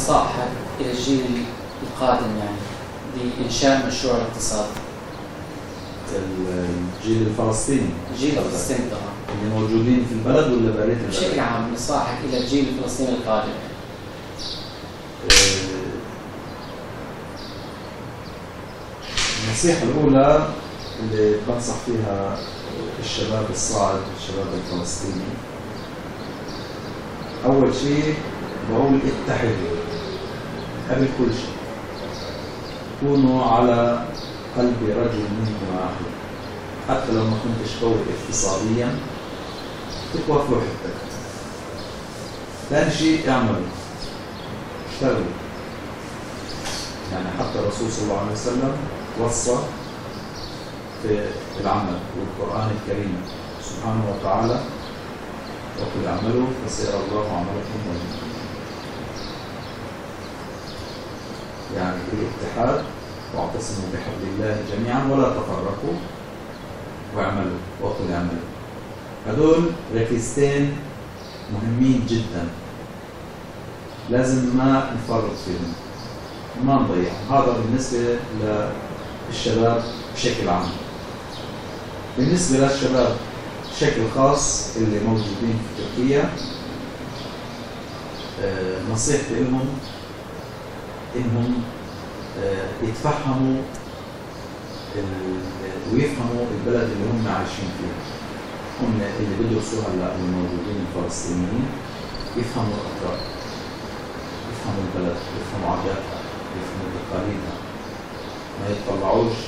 نصائحك إلى الجيل القادم يعني لإنشاء مشروع الاقتصاد؟ الجيل الفلسطيني. الجيل الفلسطيني طبعا. اللي موجودين في البلد ولا بريت البلد؟ بشكل عام نصائحك إلى الجيل الفلسطيني القادم. النصيحة الأولى اللي بنصح فيها الشباب الصاعد، الشباب الفلسطيني، أول شيء بقول اتحدوا قبل كل شيء، كونوا على قلب رجل منكم واحد، حتى لو ما كنتش قوي اقتصاديا تقوى في وحدتك. ثاني شيء اعملوا، اشتغلوا. يعني حتى الرسول صلى الله عليه وسلم وصى في العمل، والقرآن الكريم سبحانه وتعالى وقل اعملوا فسيرى الله عملكم ويرى. يعني الاتحاد، واعتصموا بحبل الله جميعا ولا تفرقوا، واعملوا وقل اعملوا. هدول ركيزتين مهمين جدا، لازم ما نفرط فيهم وما نضيعهم. هذا بالنسبة للشباب بشكل عام. بالنسبة للشباب بشكل خاص اللي موجودين في تركيا، نصيحتي لهم إنهم يتفهموا ويفهموا البلد اللي هم عايشين فيها. هم اللي بيدرسوا هلا الموجودين الفلسطينيين يفهموا الأطراف، يفهموا البلد، يفهموا عاداتها، يفهموا تقاليدها، ما يتطلعوش،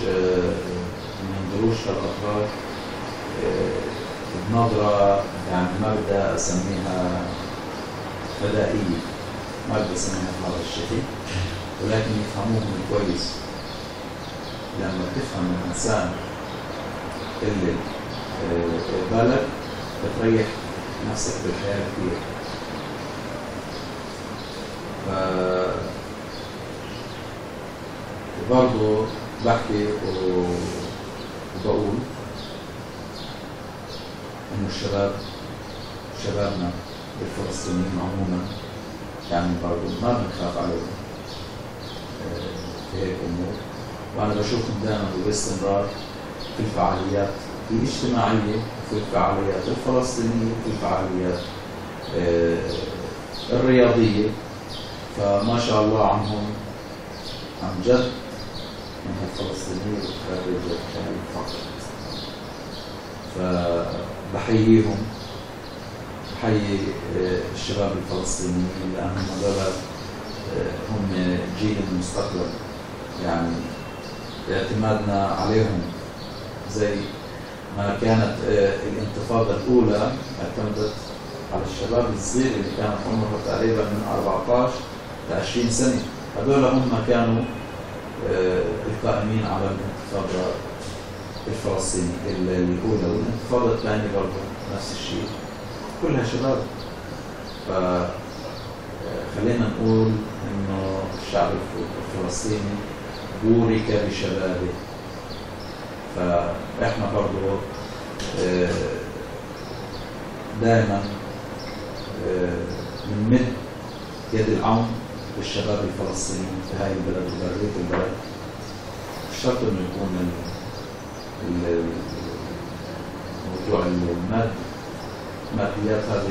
ما ينظروش للأطراف بنظرة، يعني ما بدي أسميها فدائية، ما بدي أسميها بهذا الشكل، ولكن يفهموهم كويس. لما تفهم الإنسان اللي بالك بتريح نفسك بالحياة كثير. برضو بحكي وبقول إنه شبابنا الفلسطينيين عموما يعني برضو ما بنخاف عليهم في هيك أمور، وأنا بشوفهم دائما باستمرار في الفعاليات الاجتماعية وفي الفعاليات الفلسطينية وفي الفعاليات الرياضية. فما شاء الله عنهم عن جد من الفلسطينيين وخارج الفقر. فبحييهم، بحيي الشباب الفلسطينيين لأنهم هذول هم جيل المستقبل. يعني اعتمادنا عليهم زي ما كانت الانتفاضة الأولى اعتمدت على الشباب الصغير اللي كانت عمره تقريبا من 14 ل 20 سنة. هذول هم كانوا القائمين على الانتفاضة الفلسطينية الأولى، والانتفاضة الثانية برضه نفس الشيء، كلها شباب. فخلينا نقول إنه الشعب الفلسطيني بورك بشبابه. فإحنا برضو دائما بنمد يد العون للشباب الفلسطينيين في هاي البلد وبرية البلد. الشرط إنه يكون موضوع الماديات هذا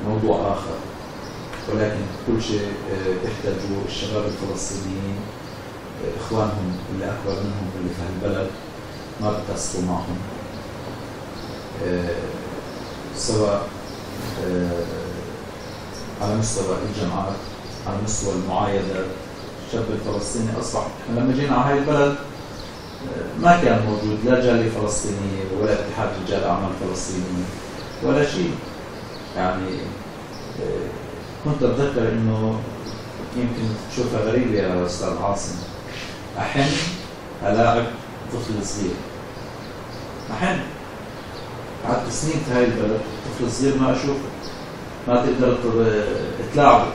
موضوع آخر، ولكن كل شيء يحتاجوا الشباب الفلسطينيين إخوانهم اللي أكبر منهم اللي في هالبلد ما بتأثروا معهم، سواء على مستوى الجامعات، على مستوى المعايدات. الشاب الفلسطيني أصبح لما جينا على هاي البلد ما كان موجود لا جالية فلسطينية ولا اتحاد رجال أعمال فلسطينيين ولا شيء. يعني كنت أتذكر إنه يمكن تشوفها غريبة يا أستاذ عاصم، أحن ألاعب طفل صغير، أحن قعدت سنين في هاي البلد طفل صغير ما أشوفه، ما تقدر تلاعبه.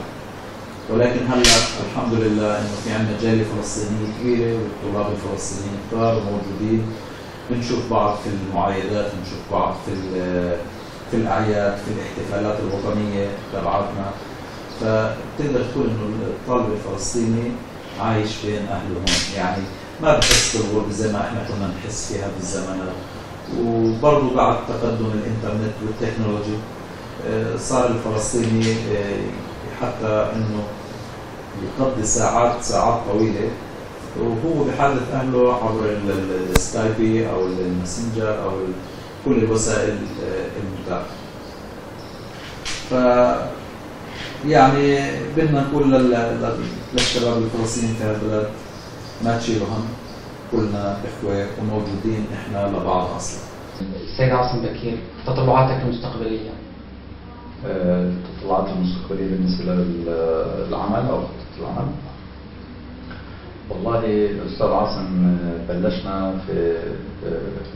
ولكن هلا الحمد لله إنه في عندنا جالية فلسطينية كبيرة والطلاب الفلسطينيين كثار موجودين، بنشوف بعض في المعايدات، بنشوف بعض في الأعياد، في الاحتفالات الوطنية تبعتنا. فبتقدر تقول إنه الطالب الفلسطيني عايش بين أهله هون، يعني ما بحس بالغربة زي ما إحنا كنا نحس فيها بالزمانات. وبرضه بعد تقدم الإنترنت والتكنولوجي صار الفلسطيني حتى إنه يقضي ساعات طويلة وهو بحاجة أهله عبر السكايبي أو الماسنجر أو كل الوسائل المتاحة. ف يعني بدنا نقول للشباب الفلسطينيين في هالبلد ما تشيلوا هم، كلنا إخوة وموجودين إحنا لبعض أصلا. السيد عاصم بكير، تطلعاتك المستقبلية؟ التطلعات المستقبلية بالنسبة للعمل أو خطة العمل، والله الأستاذ عاصم بلشنا في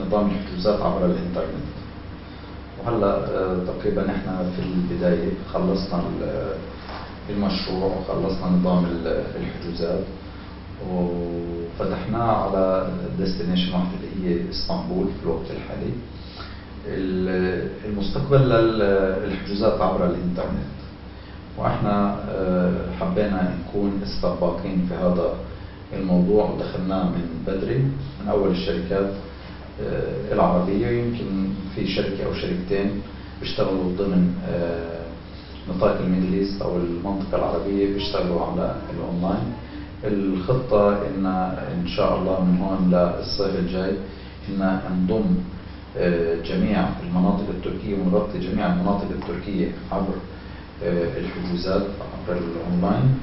نظام الحجوزات عبر الإنترنت، وهلا تقريبا احنا في البداية خلصنا المشروع وخلصنا نظام الحجوزات وفتحناه على ديستنيشن واحدة اللي هي اسطنبول في الوقت الحالي. المستقبل للحجوزات عبر الإنترنت، وإحنا حبينا نكون سباقين في هذا الموضوع ودخلناه من بدري، من أول الشركات العربية. يمكن في شركة أو شركتين بيشتغلوا ضمن نطاق الميدل أو المنطقة العربية بيشتغلوا على الأونلاين. الخطة إن شاء الله من هون للصيف الجاي إن نضم جميع المناطق التركية ونغطي جميع المناطق التركية عبر الحجوزات عبر الأونلاين.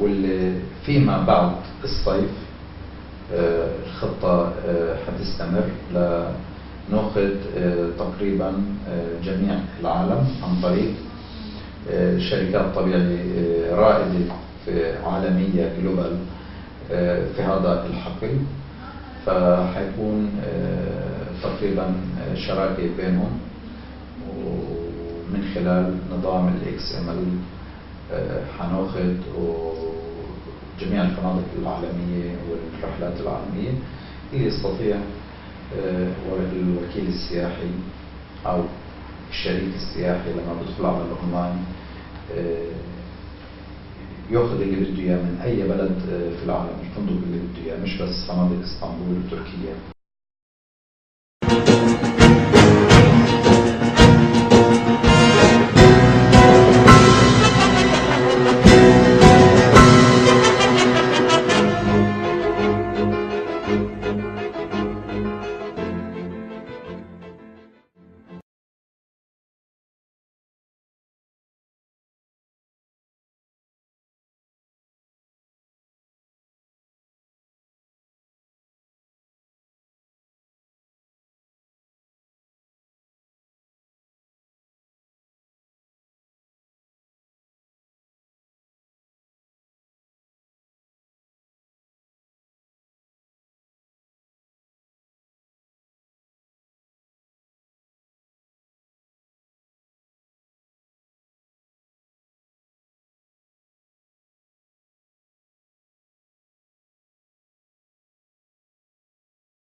واللي فيما بعد الصيف الخطة حتستمر لنأخذ تقريبا جميع العالم عن طريق شركات طبيعية رائدة عالمية جلوبال في هذا الحقل، فحيكون تقريبا شراكة بينهم، ومن خلال نظام XML حناخذ جميع الفنادق العالمية والرحلات العالمية اللي يستطيع الوكيل السياحي أو الشريك السياحي لما بدخل على الأونلاين يأخذ اللي بده إياه من أي بلد في العالم، الفندق اللي بده إياه، مش بس فنادق اسطنبول وتركيا.